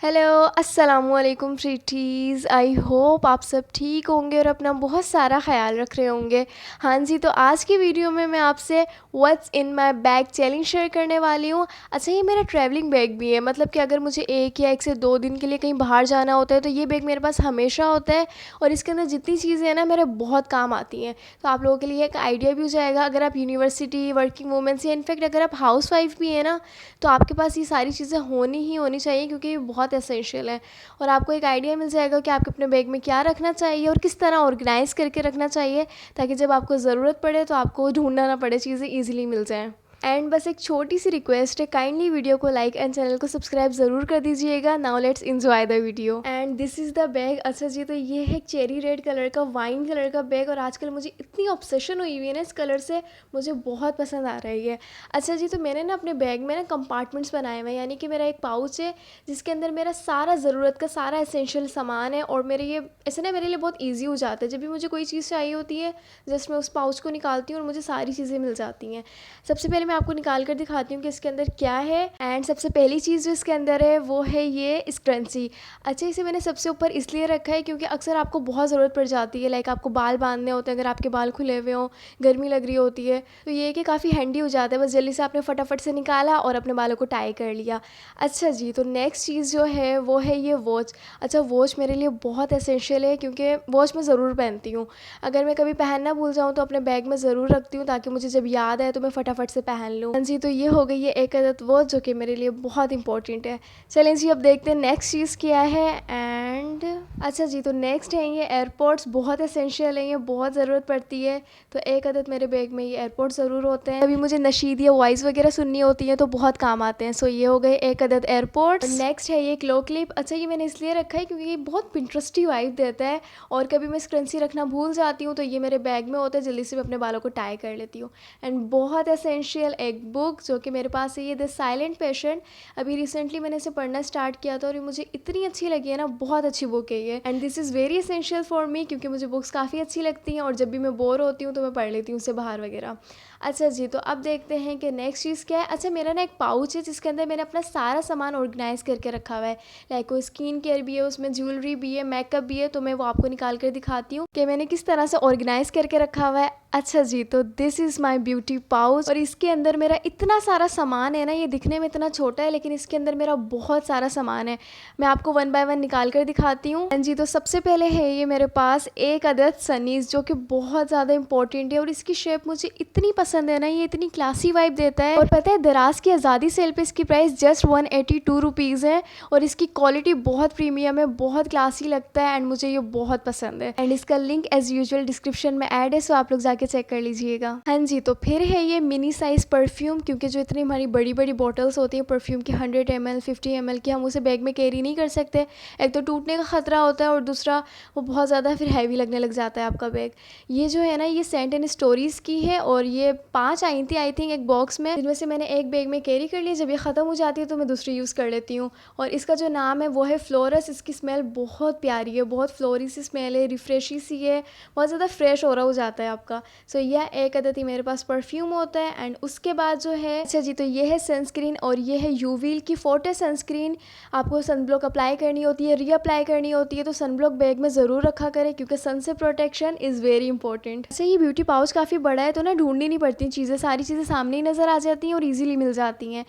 Hello, अस्सलामुअलैकुम स्वीटीज़। I hope आप सब ठीक होंगे और अपना बहुत सारा ख़्याल रख रहे होंगे। हाँ जी, तो आज की वीडियो में मैं आपसे what's in my bag challenge share करने वाली हूँ। अच्छा, ये मेरा ट्रैवलिंग बैग भी है, मतलब कि अगर मुझे 1 से 2 दिन के लिए कहीं बाहर जाना होता है तो ये बैग मेरे पास हमेशा होता है और इसके अंदर जितनी चीज़ें हैं ना मेरे बहुत काम आती हैं। तो आप लोगों के लिए एक आइडिया भी हो जाएगा, अगर आप यूनिवर्सिटी वर्किंग वूमेंस या इनफैक्ट अगर आप हाउस वाइफ भी हैं ना, तो आपके पास ये सारी चीज़ें होनी ही होनी चाहिए क्योंकि ये बहुत एसेंशियल है। और आपको एक आइडिया मिल जाएगा कि आपको अपने बैग में क्या रखना चाहिए और किस तरह ऑर्गेनाइज़ करके रखना चाहिए, ताकि जब आपको ज़रूरत पड़े तो आपको ढूंढना ना पड़े, चीज़ें ईजिली मिल जाएँ। एंड बस एक छोटी सी रिक्वेस्ट है, काइंडली वीडियो को लाइक एंड चैनल को सब्सक्राइब ज़रूर कर दीजिएगा। Now let's enjoy the video and this is the bag. अच्छा जी, तो ये है चेरी रेड कलर का, वाइन कलर का बैग और आजकल मुझे इतनी ऑब्सेशन हुई हुई है ना इस कलर से, मुझे बहुत पसंद आ रही है। अच्छा जी, तो मैंने ना अपने बैग में ना कंपार्टमेंट्स बनाए हुए हैं, यानी कि मेरा एक पाउच है जिसके अंदर मेरा सारा ज़रूरत का सारा एसेंशियल सामान है। और मेरे ये ऐसे ना मेरे लिए बहुत ईजी हो जाता है, जब भी मुझे कोई चीज़ चाहिए होती है जस्ट मैं उस पाउच को निकालती हूँ और मुझे सारी चीज़ें मिल जाती हैं। सबसे पहले मैं आपको निकाल कर दिखाती हूँ कि इसके अंदर क्या है। एंड सबसे पहली चीज़ जो इसके अंदर है वो है ये स्क्रंची। अच्छा, इसे मैंने सबसे ऊपर इसलिए रखा है क्योंकि अक्सर आपको बहुत ज़रूरत पड़ जाती है, लाइक आपको बाल बांधने होते हैं, अगर आपके बाल खुले हुए हों, गर्मी लग रही होती है, तो ये कि काफ़ी हैंडी हो जाता है। बस जल्दी से आपने फटाफट से निकाला और अपने बालों को टाई कर लिया। अच्छा जी, तो नेक्स्ट चीज़ जो है वो है ये वॉच। अच्छा, वॉच मेरे लिए बहुत एसेंशियल है क्योंकि वॉच मैं ज़रूर पहनती हूँ। अगर मैं कभी पहनना भूल जाऊँ तो अपने बैग में ज़रूर रखती हूँ, ताकि मुझे जब याद आए तो मैं फटाफट से पहन लूँ। हाँ जी, तो ये हो गई है एक अदद वॉच जो कि मेरे लिए बहुत इंपॉर्टेंट है। चलें जी, अब देखते हैं नेक्स्ट चीज़ क्या है। एंड अच्छा जी, तो नेक्स्ट है ये एयरपोर्ट्स, बहुत एसेंशियल है, ये बहुत ज़रूरत पड़ती है। तो एक अदद मेरे बैग में ये एयरपोर्ट्स ज़रूर होते हैं, अभी मुझे नशीद या वॉइस वगैरह सुननी होती है तो बहुत काम आते हैं। सो ये हो गए एक अदद एयरपोर्ट्स। नेक्स्ट है ये क्लो क्लिप। अच्छा, ये मैंने इसलिए रखा है क्योंकि ये बहुत पिंटरेस्टी वाइब देता है और कभी मैं स्क्रंची रखना भूल जाती हूँ तो ये मेरे बैग में होता है, जल्दी से मैं अपने बालों को टाई कर लेती हूँ। एंड बहुत एसेंशियल एक बुक जो कि मेरे पास है, ये द साइलेंट पेशेंट। अभी रिसेंटली मैंने इसे पढ़ना स्टार्ट किया था और ये मुझे इतनी अच्छी लगी है ना, बहुत अच्छी बुक है ये। And this is very essential for me क्योंकि मुझे बुक्स काफ़ी अच्छी लगती हैं और जब भी मैं बोर होती हूँ तो मैं पढ़ लेती हूँ उसे बाहर वगैरह। अच्छा जी, तो अब देखते हैं कि नेक्स्ट चीज़ क्या है। अच्छा, मेरा ना एक पाउच है जिसके अंदर मैंने अपना सारा सामान ऑर्गेनाइज़ करके रखा हुआ है, लाइक कोई स्किन केयर भी है, उसमें ज्वेलरी भी है, मेकअप भी है। तो मैं वो आपको निकाल कर दिखाती हूँ कि मैंने किस तरह से ऑर्गेनाइज़ करके रखा हुआ है। अच्छा जी, तो this is my beauty pouch और इसके अंदर मेरा इतना सारा सामान है ना, ये दिखने में इतना छोटा है लेकिन इसके अंदर मेरा बहुत सारा सामान है। मैं आपको वन बाय वन निकाल कर दिखाती हूँ। हाँ जी, तो सबसे पहले है ये मेरे पास एक अदद सनीज़ जो कि बहुत ज़्यादा इंपॉर्टेंट है और इसकी शेप मुझे इतनी पसंद है ना, ये इतनी क्लासी वाइब देता है। और पता है, दराज की आज़ादी सेल पे इसकी प्राइस जस्ट 182 रुपीज़ है और इसकी क्वालिटी बहुत प्रीमियम है, बहुत क्लासी लगता है एंड मुझे ये बहुत पसंद है। एंड इसका लिंक एज यूजुअल डिस्क्रिप्शन में ऐड है, सो आप लोग जाके चेक कर लीजिएगा। हाँ जी, तो फिर है ये मिनी साइज़ परफ्यूम, क्योंकि जो इतनी हमारी बड़ी बड़ी बॉटल्स होती हैं परफ्यूम की 100 ml 50 ml की, हम उसे बैग में कैरी नहीं कर सकते। एक तो टूटने का ख़तरा होता है और दूसरा वो बहुत ज़्यादा फिर हैवी लगने लग जाता है आपका बैग। ये जो है ना, ये सेंट एंड स्टोरीज़ की है और ये 5 आई थी आई थिंक एक बॉक्स में, जिनमें से मैंने एक बैग में कैरी कर ली। जब ये ख़त्म हो जाती है तो मैं दूसरी यूज़ कर लेती हूँ। और इसका जो नाम है वो है फ्लोरस। इसकी स्मेल बहुत प्यारी है, बहुत फ्लोरी सी स्मेल है, रिफ्रेशी सी है, बहुत ज़्यादा फ्रेश हो रहा हो जाता है आपका। सो यह एक अदद ही मेरे पास परफ्यूम होता है। एंड उसके बाद जो है, अच्छा जी, तो ये है सनस्क्रीन और ये है यूवील की फोर्टे सनस्क्रीन। आपको सनब्लॉक अप्लाई करनी होती है, रीअप्लाई करनी होती है, तो सनब्लॉक बैग में ज़रूर रखा करें क्योंकि सन से प्रोटेक्शन इज़ वेरी इंपॉर्टेंट। अच्छा, ये ब्यूटी पाउच काफ़ी बड़ा है तो ना ढूंढनी नहीं पड़ती चीज़ें, सारी चीज़ें सामने ही नज़र आ जाती हैं और ईजिली मिल जाती हैं।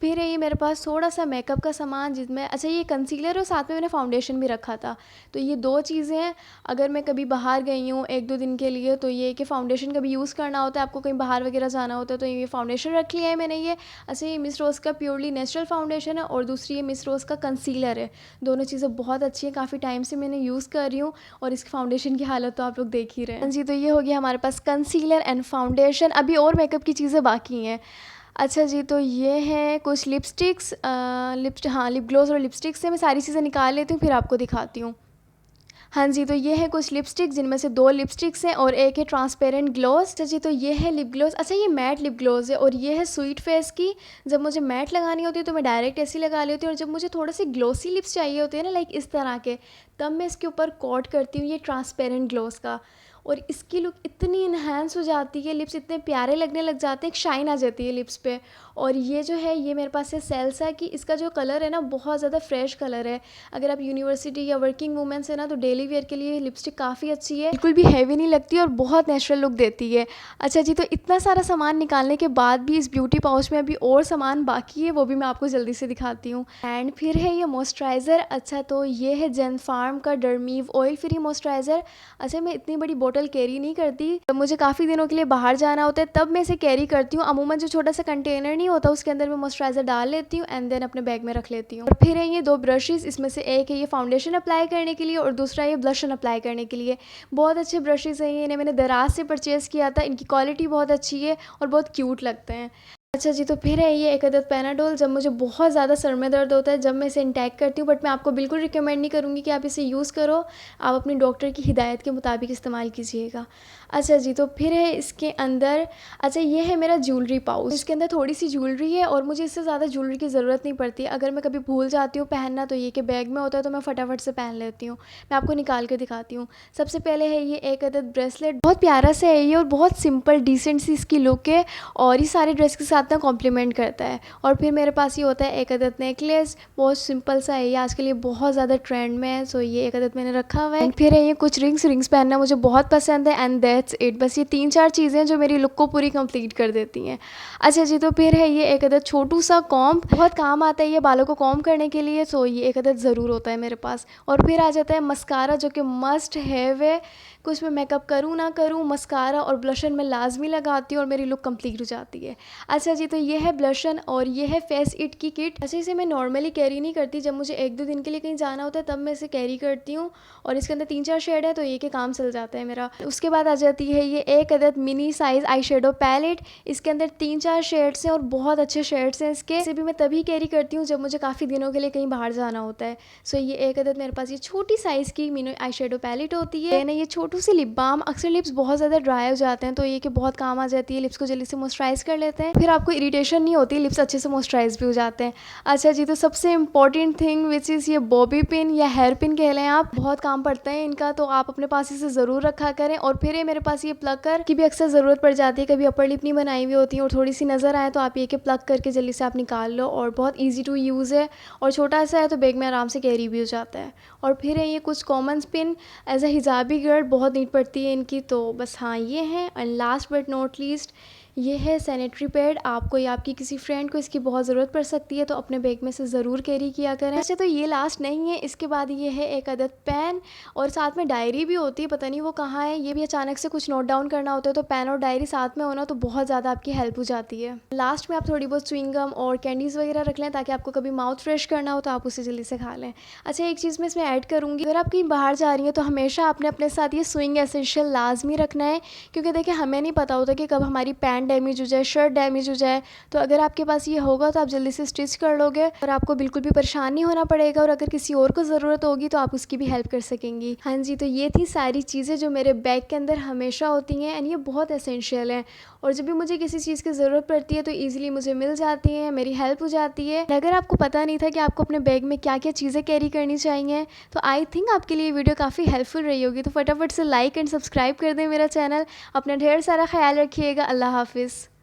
फिर है ये मेरे पास थोड़ा सा मेकअप का सामान जिसमें, अच्छा, ये कंसीलर और साथ में मैंने फाउंडेशन भी रखा था। तो ये 2 चीज़ें हैं, अगर मैं कभी बाहर गई हूँ 1-2 दिन के लिए तो ये कि फ़ाउंडेशन कभी यूज़ करना होता है, आपको कहीं बाहर वगैरह जाना होता है तो ये फ़ाउंडेशन रख लिया है मैंने ये। अच्छा, ये मिस रोज़ का प्योरली नेचुरल फाउंडेशन है और दूसरी ये मिस रोज़ का कंसीलर है। दोनों चीज़ें बहुत अच्छी हैं, काफ़ी टाइम से मैंने यूज़ कर रही हूँ और इसकी फ़ाउंडेशन की हालत तो आप लोग देख ही रहे हैं। हाँ जी, तो ये हो गया हमारे पास कंसीलर एंड फाउंडेशन। अभी और मेकअप की चीज़ें बाकी हैं। अच्छा जी, तो ये हैं कुछ लिपस्टिक्स, हाँ, लिप ग्लॉस और लिपस्टिक्स से मैं सारी चीज़ें निकाल लेती हूँ फिर आपको दिखाती हूँ। हाँ जी, तो ये है कुछ लिपस्टिक जिनमें से 2 लिपस्टिक्स हैं और एक है ट्रांसपेरेंट ग्लॉस। अच्छा जी, तो ये है लिप ग्लॉस। अच्छा, ये मैट लिप ग्लॉस है और ये है स्वीट फेस की। जब मुझे मैट लगानी होती है तो मैं डायरेक्ट ऐसी लगा लेती हूँ और जब मुझे थोड़े से ग्लॉसी लिप्स चाहिए होते हैं ना, लाइक इस तरह के, तब मैं इसके ऊपर कोट करती हूँ ये ट्रांसपेरेंट ग्लॉस का। और इसकी लुक इतनी इन्हांस हो जाती है, लिप्स इतने प्यारे लगने लग जाते हैं, एक शाइन आ जाती है लिप्स पे। और ये जो है ये मेरे पास है सेल्सा की। इसका जो कलर है ना बहुत ज़्यादा फ्रेश कलर है। अगर आप यूनिवर्सिटी या वर्किंग वूमेंस है ना तो डेली वेयर के लिए लिपस्टिक काफ़ी अच्छी है, बिल्कुल भी हैवी नहीं लगती और बहुत नेचुरल लुक देती है। अच्छा जी, तो इतना सारा सामान निकालने के बाद भी इस ब्यूटी पाउच में अभी और सामान बाकी है, वो भी मैं आपको जल्दी से दिखाती हूँ। एंड फिर है ये मॉइस्चराइज़र। अच्छा, तो ये है जेन फार्म का डर्मीव ऑयल फ्री मॉइस्चराइज़र। अच्छा, मैं इतनी बड़ी बोतल कैरी नहीं करती, जब मुझे काफ़ी दिनों के लिए बाहर जाना होता है तब मैं इसे कैरी करती हूँ। अमूमन जो छोटा सा कंटेनर नहीं होता उसके अंदर मैं मॉइस्चराइज़र डाल लेती हूँ एंड देन अपने बैग में रख लेती हूँ। और फिर है ये 2 ब्रशेज़, इसमें से एक है ये फाउंडेशन अप्लाई करने के लिए और दूसरा ये ब्लशन अप्लाई करने के लिए। बहुत अच्छे ब्रशेज़ हैं ये, इन्हें मैंने दराज से परचेज़ किया था। इनकी क्वालिटी बहुत अच्छी है और बहुत क्यूट लगते हैं। अच्छा जी, तो फिर है ये एक अदद पैनाडोल। जब मुझे बहुत ज़्यादा सर में दर्द होता है जब मैं इसे इंटेक करती हूँ, बट मैं आपको बिल्कुल रिकमेंड नहीं करूँगी कि आप इसे यूज़ करो। आप अपने डॉक्टर की हिदायत के मुताबिक इस्तेमाल कीजिएगा। अच्छा जी, तो फिर है इसके अंदर, अच्छा ये है मेरा ज्वेलरी पाउच। इसके अंदर थोड़ी सी ज्वेलरी है और मुझे इससे ज़्यादा ज्वेलरी की ज़रूरत नहीं पड़ती। अगर मैं कभी भूल जाती हूँ पहनना तो ये कि बैग में होता है तो मैं फटाफट से पहन लेती हूँ। मैं आपको निकाल कर दिखाती हूँ। सबसे पहले है ये एक अदद ब्रेसलेट, बहुत प्यारा सा है ये और बहुत सिंपल डिसेंट सी इसकी लुक है और ये सारे ड्रेस के साथ ना कॉम्प्लीमेंट करता है। और फिर मेरे पास ये होता है एक अदद नेकलेस, बहुत सिंपल सा है ये, आजकल ये बहुत ज़्यादा ट्रेंड में है, सो ये एक अदद मैंने रखा हुआ है। फिर है ये कुछ रिंग्स पहनना मुझे बहुत पसंद है एंड दैट्स इट। बस ये 3-4 चीज़ें जो मेरी लुक को पूरी कंप्लीट कर देती हैं। अच्छा जी, तो फिर है ये एक अदद छोटू सा कॉम्ब, बहुत काम आता है ये बालों को कॉम्ब करने के लिए, सो ये एक अदद ज़रूर होता है मेरे पास। और फिर आ जाता है मस्कारा जो कि मस्ट हैव है, कुछ मैं मेकअप करूँ ना करूँ मस्कारा और ब्लशन मैं लाजमी लगाती हूँ और मेरी लुक कंप्लीट हो जाती है। अच्छा जी, तो ये है ब्लशन और ये है फेस इट की किट। अच्छा, इसे मैं नॉर्मली कैरी नहीं करती, जब मुझे 1-2 दिन के लिए कहीं जाना होता है तब मैं इसे कैरी करती हूँ और इसके अंदर 3-4 शेड है तो ये के काम चल जाता है मेरा। उसके बाद आ जाती है ये एक अदद mini size eye shadow palette. इसके अंदर 3-4 शेड्स हैं और बहुत अच्छे शेड्स हैं इसके। इसे भी मैं तभी कैरी करती हूँ जब मुझे काफ़ी दिनों के लिए कहीं बाहर जाना होता है। सो ये एक अदद मेरे पास ये छोटी साइज़ की मिनी आई शेडो पैलेट होती है ना। ये छोटू सी लिप बाम, अक्सर लिप्स बहुत ज़्यादा ड्राई हो जाते हैं तो ये कि बहुत काम आ जाती है, लिप्स को जल्दी से मॉइस्चराइज़ कर लेते हैं, फिर आपको इरिटेशन नहीं होती, लिप्स अच्छे से मॉइस्चराइज़ भी हो जाते हैं। अच्छा जी, तो सबसे इंपॉर्टेंट थिंग विच इज़ ये बॉबी पिन या हेयर पिन कह लें आप, बहुत काम पड़ता है इनका, तो आप अपने पास इसे ज़रूर रखा करें। और फिर ये मेरे पास ये प्लकर की भी अक्सर ज़रूरत पड़ जाती है, कभी अपर लिप नहीं बनाई हुई होती है और थोड़ी सी नज़र आए तो आप ये कि प्लग करके जल्दी से आप निकाल लो और बहुत ईजी टू यूज़ है और छोटा सा है तो बैग में आराम से कैरी भी हो जाता है। और फिर है ये कुछ common pin, as a hijabi girl बहुत नीड पड़ती है इनकी, तो बस हाँ ये है। And last but not least ये है सैनिटरी पैड। आपको या आपकी किसी फ्रेंड को इसकी बहुत ज़रूरत पड़ सकती है तो अपने बैग में से ज़रूर कैरी किया करें। अच्छा, तो ये लास्ट नहीं है, इसके बाद ये है एक अदद पेन और साथ में डायरी भी होती है, पता नहीं वो कहाँ है, ये भी अचानक से कुछ नोट डाउन करना होता है तो पेन और डायरी साथ में होना तो बहुत ज़्यादा आपकी हेल्प हो जाती है। लास्ट में आप थोड़ी बहुत च्युइंगम और कैंडीज़ वगैरह रख लें ताकि आपको कभी माउथ फ्रेश करना हो तो आप उसे जल्दी से खा लें। अच्छा, एक चीज़ मैं इसमें ऐड करूँगी, अगर आप कहीं बाहर जा रही हैं तो हमेशा आपने अपने साथ ये स्विंग एसेंशियल लाजमी रखना है, क्योंकि देखिए हमें नहीं पता होता कि कब हमारी पैंट डैमेज हो जाए, शर्ट डैमेज हो जाए, तो अगर आपके पास ये होगा तो आप जल्दी से स्टिच कर लोगे और आपको बिल्कुल भी परेशान नहीं होना पड़ेगा और अगर किसी और को ज़रूरत होगी तो आप उसकी भी हेल्प कर सकेंगी। हाँ जी, तो ये थी सारी चीज़ें जो मेरे बैग के अंदर हमेशा होती हैं एंड ये बहुत एसेंशियल है और जब भी मुझे किसी चीज़ की ज़रूरत पड़ती है तो ईजिली मुझे मिल जाती है, मेरी हेल्प हो जाती है। अगर आपको पता नहीं था कि आपको अपने बैग में क्या क्या चीज़ें कैरी करनी चाहिए तो आई थिंक आपके लिए वीडियो काफ़ी हेल्पफुल रही होगी, तो फटाफट से लाइक एंड सब्सक्राइब कर दें मेरा चैनल। अपना ढेर सारा ख्याल रखिएगा। अल्लाह हाफिज़।